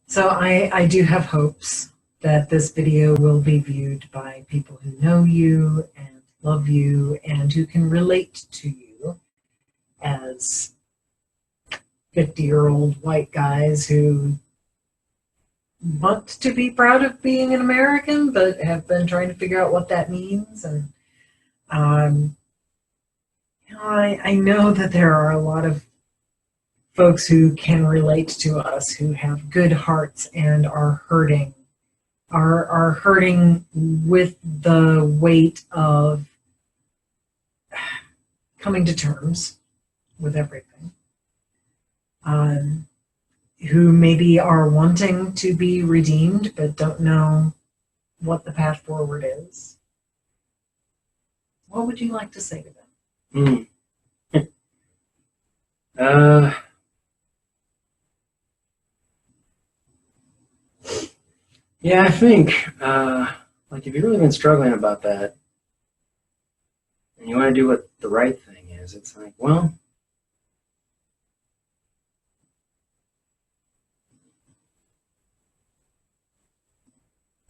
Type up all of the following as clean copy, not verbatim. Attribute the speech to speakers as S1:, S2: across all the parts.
S1: So I do have hopes that this video will be viewed by people who know you and love you and who can relate to you as 50-year-old white guys who want to be proud of being an American, but have been trying to figure out what that means. And I know that there are a lot of folks who can relate to us, who have good hearts and are hurting with the weight of coming to terms with everything, who maybe are wanting to be redeemed but don't know what the path forward is. What would you like to say to them?
S2: Yeah, I think, like, if you've really been struggling about that, and you want to do what the right thing is, it's like, well,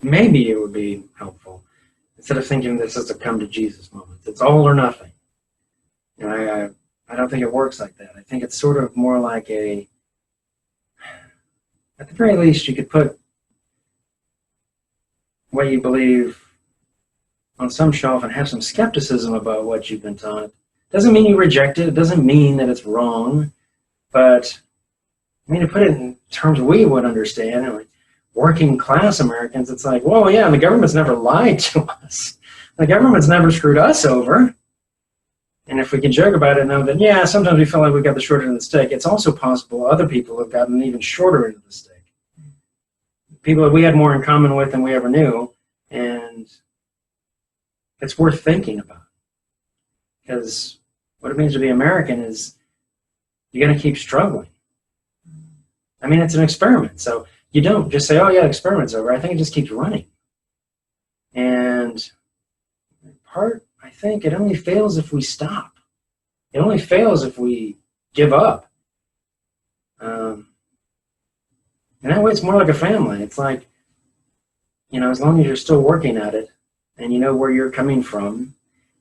S2: maybe it would be helpful, instead of thinking this is a come to Jesus moment. It's all or nothing. You know, I don't think it works like that. I think it's sort of more like at the very least, you could put what you believe on some shelf and have some skepticism about what you've been taught. Doesn't mean you reject it. It doesn't mean that it's wrong. But, I mean, to put it in terms we would understand, like working class Americans, it's like, well, yeah, the government's never lied to us. The government's never screwed us over. And if we can joke about it, know that, yeah, sometimes we feel like we got the short end of the stick. It's also possible other people have gotten an even shorter end of the stick. People that we had more in common with than we ever knew. And it's worth thinking about. Because what it means to be American is you're going to keep struggling. I mean, it's an experiment. So you don't just say, oh, yeah, the experiment's over. I think it just keeps running. And I think it only fails if we stop. It only fails if we give up. And that way it's more like a family. It's like, you know, as long as you're still working at it and you know where you're coming from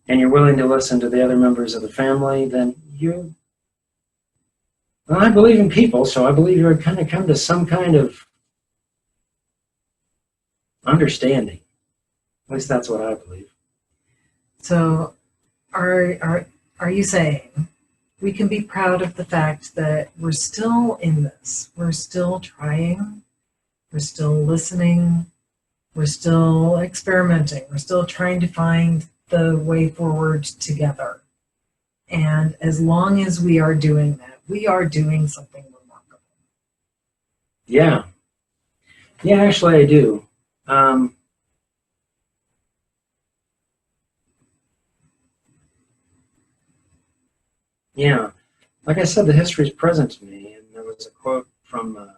S2: and you're willing to listen to the other members of the family, then well, I believe in people, so I believe you're going to come to some kind of understanding. At least that's what I believe.
S1: So are you saying we can be proud of the fact that we're still in this, we're still trying, we're still listening, we're still experimenting, we're still trying to find the way forward together. And as long as we are doing that, we are doing something remarkable.
S2: Yeah. Yeah, actually I do. Yeah. Like I said, the history is present to me. And there was a quote from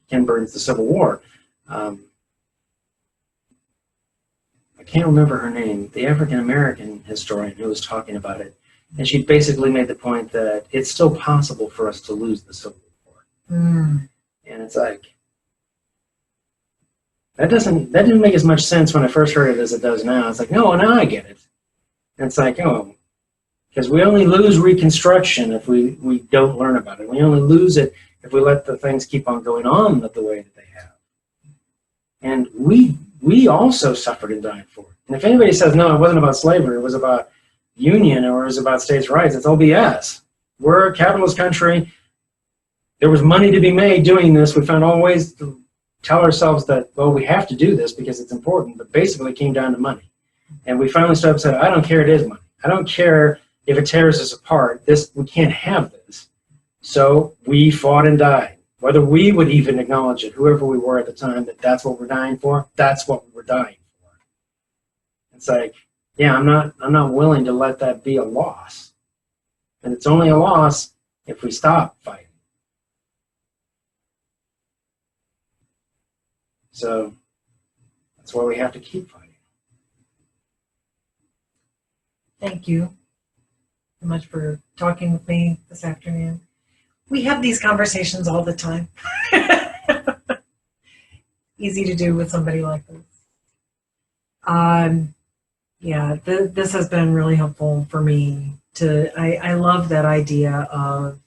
S2: Ken Burns' The Civil War. I can't remember her name, the African-American historian who was talking about it. And she basically made the point that it's still possible for us to lose the Civil War. And it's like, that didn't make as much sense when I first heard it as it does now. It's like, no, now I get it. And it's like, oh, because we only lose Reconstruction if we don't learn about it. We only lose it if we let the things keep on going on the way that they have. And we also suffered and died for it. And if anybody says, no, it wasn't about slavery, it was about union or it was about states' rights, it's all BS. We're a capitalist country. There was money to be made doing this. We found all ways to tell ourselves that, well, we have to do this because it's important, but basically it came down to money. And we finally stood up and said, I don't care, it is money. I don't care if it tears us apart. We can't have this. So we fought and died. Whether we would even acknowledge it, whoever we were at the time, that that's what we're dying for, that's what we were dying for. It's like, yeah, I'm not willing to let that be a loss. And it's only a loss if we stop fighting. So that's why we have to keep fighting.
S1: Thank you so much for talking with me this afternoon. we have these conversations all the time. Easy to do with somebody like this. Yeah, this has been really helpful for me. I love that idea of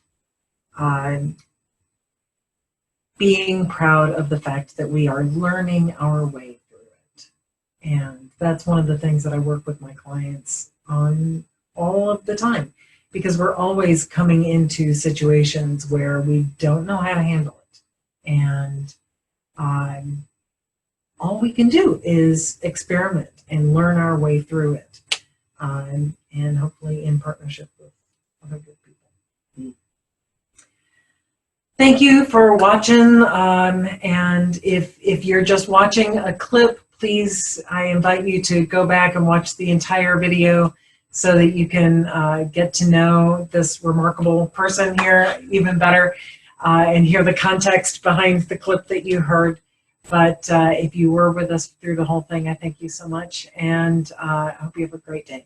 S1: being proud of the fact that we are learning our way through it. And that's one of the things that I work with my clients on all of the time, because we're always coming into situations where we don't know how to handle it. And all we can do is experiment and learn our way through it, and hopefully in partnership with other good people. Thank you for watching, and if you're just watching a clip, please, I invite you to go back and watch the entire video so that you can get to know this remarkable person here even better, and hear the context behind the clip that you heard. But if you were with us through the whole thing, I thank you so much, and I hope you have a great day.